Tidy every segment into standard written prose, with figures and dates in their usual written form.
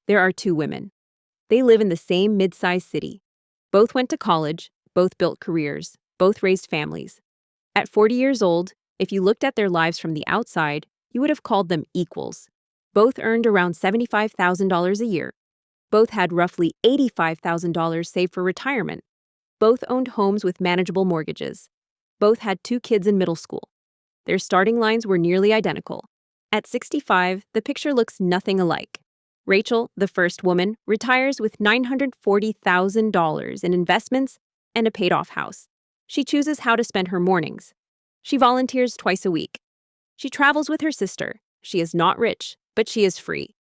There are two women. They live in the same mid-sized city. Both went to college, both built careers, both raised families. At 40 years old, if you looked at their lives from the outside, you would have called them equals. Both earned around $75,000 a year. Both had roughly $85,000 saved for retirement. Both owned homes with manageable mortgages. Both had two kids in middle school. Their starting lines were nearly identical. At 65, the picture looks nothing alike. Rachel, the first woman, retires with $940,000 in investments and a paid-off house. She chooses how to spend her mornings. She volunteers twice a week. She travels with her sister. She is not rich, but she is free.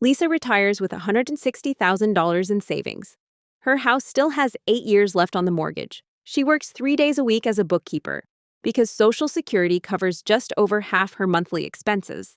Lisa retires with $160,000 in savings. Her house still has 8 years left on the mortgage. She works 3 days a week as a bookkeeper because Social Security covers just over half her monthly expenses.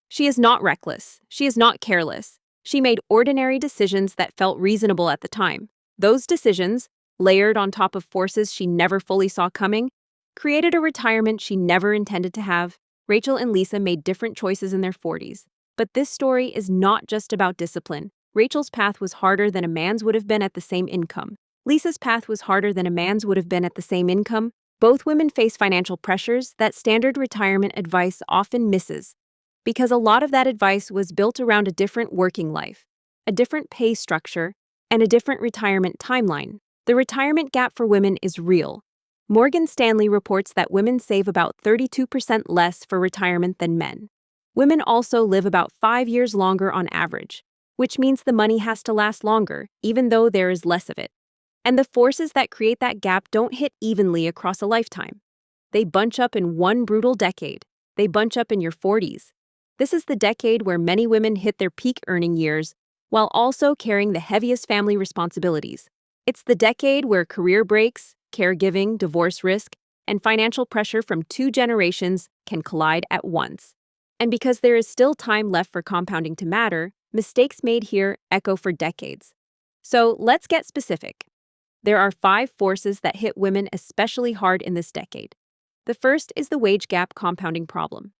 She is not reckless. She is not careless. She made ordinary decisions that felt reasonable at the time. Those decisions, layered on top of forces she never fully saw coming, created a retirement she never intended to have. Rachel and Lisa made different choices in their 40s. But this story is not just about discipline. Rachel's path was harder than a man's would have been at the same income. Lisa's path was harder than a man's would have been at the same income. Both women face financial pressures that standard retirement advice often misses, because a lot of that advice was built around a different working life, a different pay structure, and a different retirement timeline. The retirement gap for women is real. Morgan Stanley reports that women save about 32% less for retirement than men. Women also live about 5 years longer on average, which means the money has to last longer, even though there is less of it. And the forces that create that gap don't hit evenly across a lifetime. They bunch up in one brutal decade. They bunch up in your 40s. This is the decade where many women hit their peak earning years while also carrying the heaviest family responsibilities. It's the decade where career breaks, caregiving, divorce risk, and financial pressure from 2 generations can collide at once. And because there is still time left for compounding to matter, mistakes made here echo for decades. So let's get specific. There are 5 forces that hit women especially hard in this decade. The first is the wage gap compounding problem.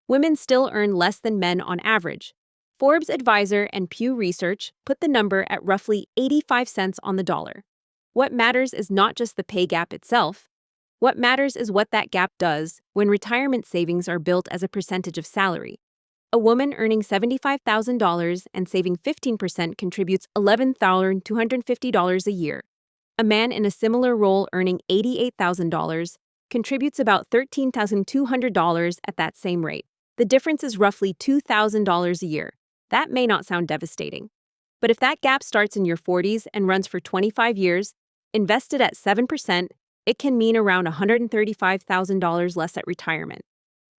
Women still earn less than men on average. Forbes Advisor and Pew Research put the number at roughly 85 cents on the dollar. What matters is not just the pay gap itself. What matters is what that gap does when retirement savings are built as a percentage of salary. A woman earning $75,000 and saving 15% contributes $11,250 a year. A man in a similar role earning $88,000 contributes about $13,200 at that same rate. The difference is roughly $2,000 a year. That may not sound devastating. But if that gap starts in your 40s and runs for 25 years, invested at 7%, it can mean around $135,000 less at retirement.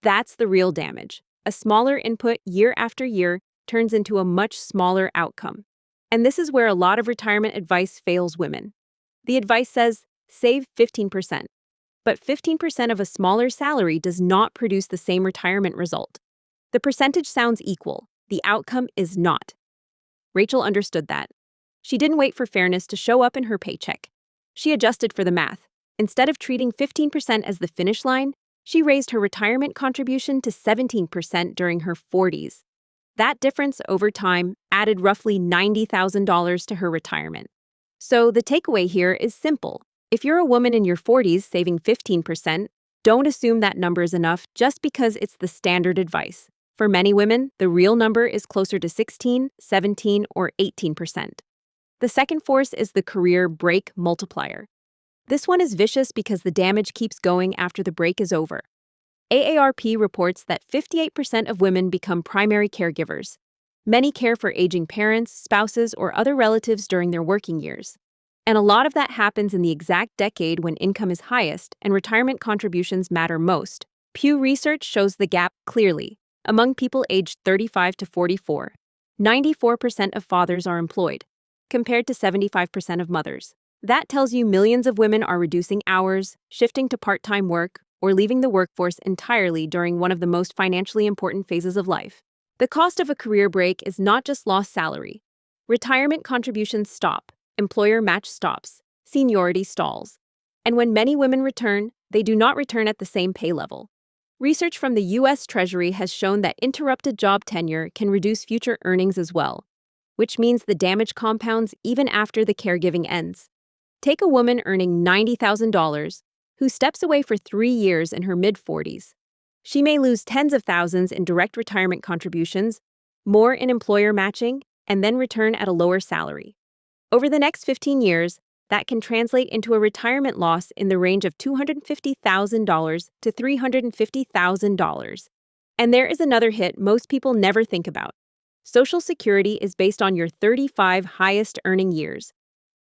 That's the real damage. A smaller input year after year turns into a much smaller outcome. And this is where a lot of retirement advice fails women. The advice says, save 15%. But 15% of a smaller salary does not produce the same retirement result. The percentage sounds equal. The outcome is not. Rachel understood that. She didn't wait for fairness to show up in her paycheck. She adjusted for the math. Instead of treating 15% as the finish line, she raised her retirement contribution to 17% during her 40s. That difference over time added roughly $90,000 to her retirement. So the takeaway here is simple. If you're a woman in your 40s saving 15%, don't assume that number is enough just because it's the standard advice. For many women, the real number is closer to 16, 17, or 18%. The second force is the career break multiplier. This one is vicious because the damage keeps going after the break is over. AARP reports that 58% of women become primary caregivers. Many care for aging parents, spouses, or other relatives during their working years. And a lot of that happens in the exact decade when income is highest and retirement contributions matter most. Pew Research shows the gap clearly. Among people aged 35 to 44, 94% of fathers are employed, compared to 75% of mothers. That tells you millions of women are reducing hours, shifting to part-time work, or leaving the workforce entirely during one of the most financially important phases of life. The cost of a career break is not just lost salary. Retirement contributions stop, employer match stops, seniority stalls. And when many women return, they do not return at the same pay level. Research from the U.S. Treasury has shown that interrupted job tenure can reduce future earnings as well. which means the damage compounds even after the caregiving ends. Take a woman earning $90,000 who steps away for 3 years in her mid-40s. She may lose tens of thousands in direct retirement contributions, more in employer matching, and then return at a lower salary. Over the next 15 years, that can translate into a retirement loss in the range of $250,000 to $350,000. And there is another hit most people never think about. Social Security is based on your 35 highest earning years.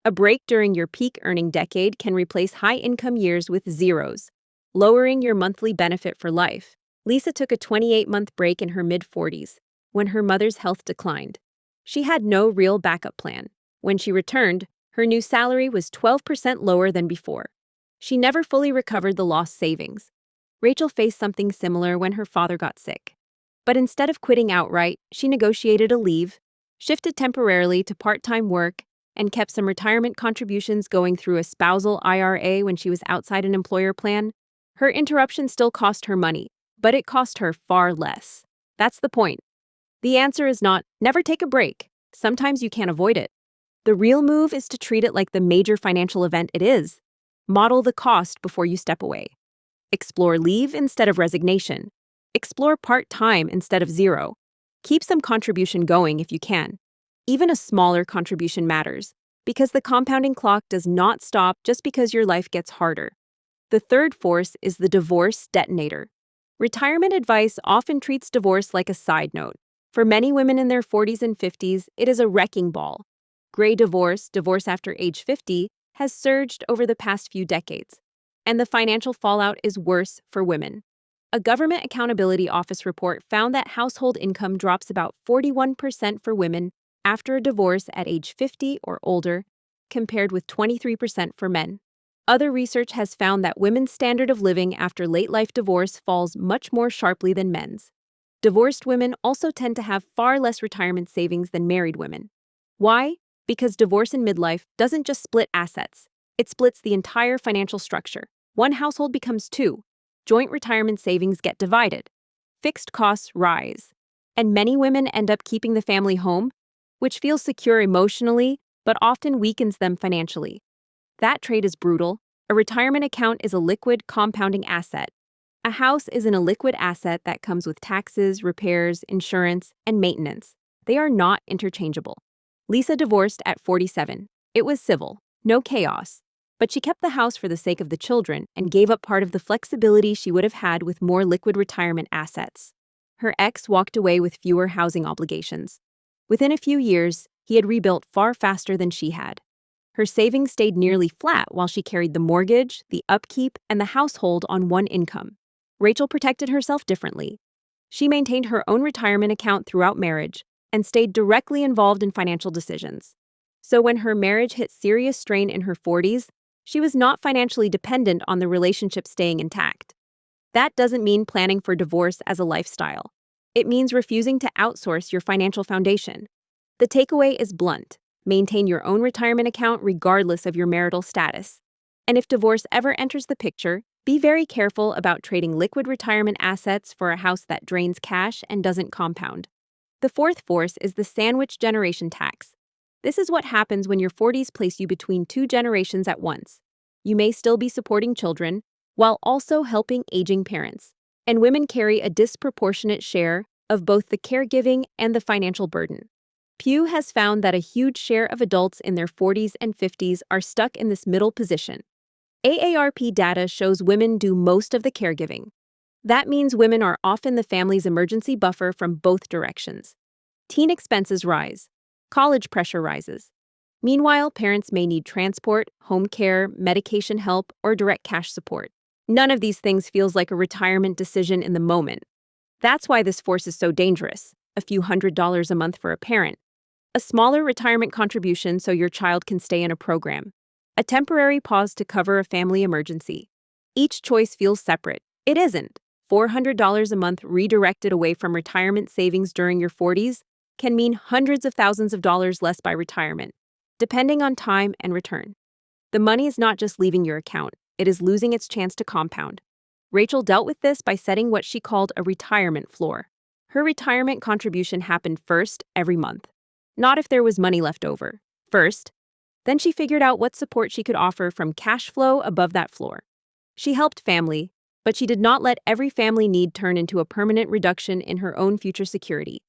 A break during your peak earning decade can replace high-income years with zeros, lowering your monthly benefit for life. Lisa took a 28-month break in her mid-40s when her mother's health declined. She had no real backup plan. When she returned, her new salary was 12% lower than before. She never fully recovered the lost savings. Rachel faced something similar when her father got sick. But instead of quitting outright, she negotiated a leave, shifted temporarily to part-time work, and kept some retirement contributions going through a spousal IRA when she was outside an employer plan. Her interruption still cost her money, but it cost her far less. That's the point. The answer is not, never take a break. Sometimes you can't avoid it. The real move is to treat it like the major financial event it is. Model the cost before you step away. Explore leave instead of resignation. Explore part-time instead of zero. Keep some contribution going if you can. Even a smaller contribution matters, because the compounding clock does not stop just because your life gets harder. The third force is the divorce detonator. Retirement advice often treats divorce like a side note. For many women in their 40s and 50s, it is a wrecking ball. Gray divorce after age 50, has surged over the past few decades, and the financial fallout is worse for women. A Government Accountability Office report found that household income drops about 41% for women after a divorce at age 50 or older, compared with 23% for men. Other research has found that women's standard of living after late-life divorce falls much more sharply than men's. Divorced women also tend to have far less retirement savings than married women. Why? Because divorce in midlife doesn't just split assets, it splits the entire financial structure. One household becomes two. Joint retirement savings get divided. Fixed costs rise. And many women end up keeping the family home, which feels secure emotionally, but often weakens them financially. That trade is brutal. A retirement account is a liquid, compounding asset. A house is an illiquid asset that comes with taxes, repairs, insurance, and maintenance. They are not interchangeable. Lisa divorced at 47. It was civil, no chaos. But she kept the house for the sake of the children and gave up part of the flexibility she would have had with more liquid retirement assets. Her ex walked away with fewer housing obligations. Within a few years, he had rebuilt far faster than she had. Her savings stayed nearly flat while she carried the mortgage, the upkeep, and the household on one income. Rachel protected herself differently. She maintained her own retirement account throughout marriage and stayed directly involved in financial decisions. So when her marriage hit serious strain in her 40s, she was not financially dependent on the relationship staying intact. That doesn't mean planning for divorce as a lifestyle. It means refusing to outsource your financial foundation. The takeaway is blunt. Maintain your own retirement account regardless of your marital status. And if divorce ever enters the picture, be very careful about trading liquid retirement assets for a house that drains cash and doesn't compound. The fourth force is the sandwich generation tax. This is what happens when your 40s place you between two generations at once. You may still be supporting children, while also helping aging parents. And women carry a disproportionate share of both the caregiving and the financial burden. Pew has found that a huge share of adults in their 40s and 50s are stuck in this middle position. AARP data shows women do most of the caregiving. That means women are often the family's emergency buffer from both directions. Teen expenses rise. College pressure rises. Meanwhile, parents may need transport, home care, medication help, or direct cash support. None of these things feels like a retirement decision in the moment. That's why this force is so dangerous. A few $100s a month for a parent. A smaller retirement contribution so your child can stay in a program. A temporary pause to cover a family emergency. Each choice feels separate. It isn't. $400 a month redirected away from retirement savings during your 40s can mean hundreds of thousands of dollars less by retirement, depending on time and return. The money is not just leaving your account, it is losing its chance to compound. Rachel dealt with this by setting what she called a retirement floor. Her retirement contribution happened first every month. not if there was money left over. First, then she figured out what support she could offer from cash flow above that floor. She helped family, but she did not let every family need turn into a permanent reduction in her own future security.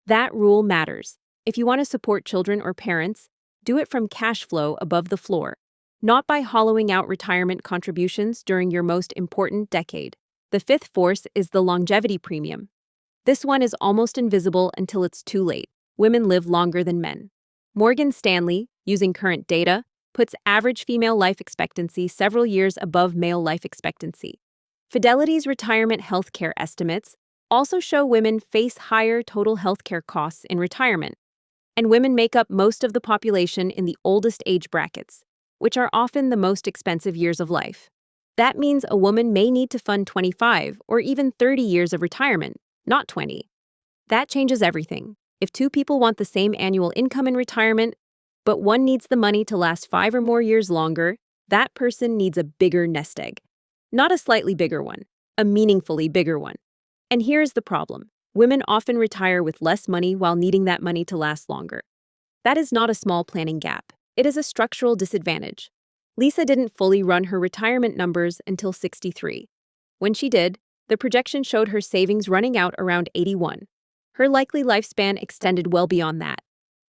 That rule matters. If you want to support children or parents, do it from cash flow above the floor, not by hollowing out retirement contributions during your most important decade. The fifth force is the longevity premium. This one is almost invisible until it's too late. Women live longer than men. Morgan Stanley, using current data, puts average female life expectancy several years above male life expectancy. Fidelity's retirement healthcare estimates also show women face higher total healthcare costs in retirement, and women make up most of the population in the oldest age brackets, which are often the most expensive years of life. That means a woman may need to fund 25 or even 30 years of retirement, not 20. That changes everything. If two people want the same annual income in retirement, but one needs the money to last 5 or more years longer, that person needs a bigger nest egg. Not a slightly bigger one, a meaningfully bigger one. And here's the problem. Women often retire with less money while needing that money to last longer. That is not a small planning gap. It is a structural disadvantage. Lisa didn't fully run her retirement numbers until 63. When she did, the projection showed her savings running out around 81. Her likely lifespan extended well beyond that.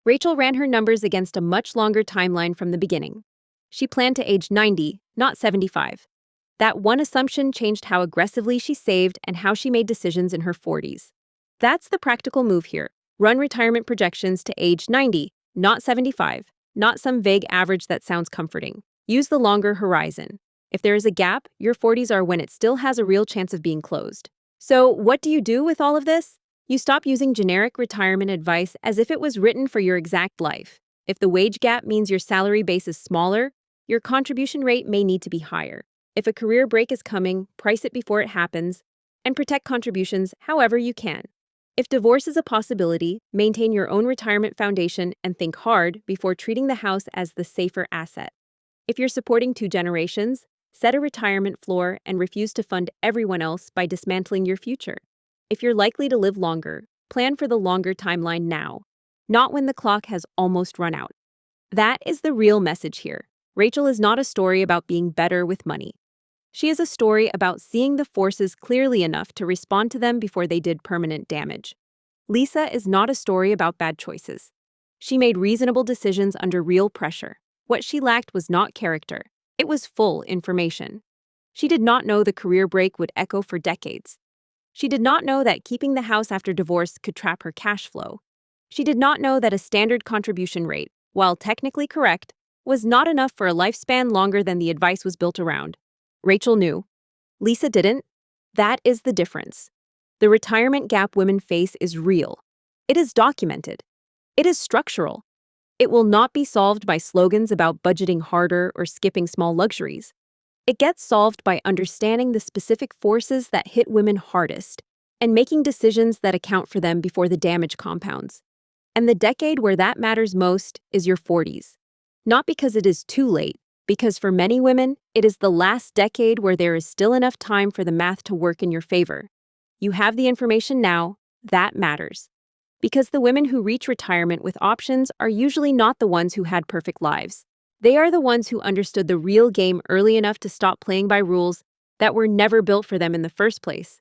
Rachel ran her numbers against a much longer timeline from the beginning. She planned to age 90, not 75. That one assumption changed how aggressively she saved and how she made decisions in her 40s. That's the practical move here. Run retirement projections to age 90, not 75, not some vague average that sounds comforting. Use the longer horizon. If there is a gap, your 40s are when it still has a real chance of being closed. So, what do you do with all of this? You stop using generic retirement advice as if it was written for your exact life. If the wage gap means your salary base is smaller, your contribution rate may need to be higher. If a career break is coming, price it before it happens, and protect contributions however you can. If divorce is a possibility, maintain your own retirement foundation and think hard before treating the house as the safer asset. If you're supporting 2 generations, set a retirement floor and refuse to fund everyone else by dismantling your future. If you're likely to live longer, plan for the longer timeline now, not when the clock has almost run out. That is the real message here. Rachel is not a story about being better with money. She is a story about seeing the forces clearly enough to respond to them before they did permanent damage. Lisa is not a story about bad choices. She made reasonable decisions under real pressure. What she lacked was not character. It was full information. She did not know the career break would echo for decades. She did not know that keeping the house after divorce could trap her cash flow. She did not know that a standard contribution rate, while technically correct, was not enough for a lifespan longer than the advice was built around. Rachel knew. Lisa didn't. That is the difference. The retirement gap women face is real. It is documented. It is structural. It will not be solved by slogans about budgeting harder or skipping small luxuries. It gets solved by understanding the specific forces that hit women hardest and making decisions that account for them before the damage compounds. And the decade where that matters most is your 40s. Not because it is too late, because for many women, it is the last decade where there is still enough time for the math to work in your favor. You have the information now, that matters. Because the women who reach retirement with options are usually not the ones who had perfect lives. They are the ones who understood the real game early enough to stop playing by rules that were never built for them in the first place.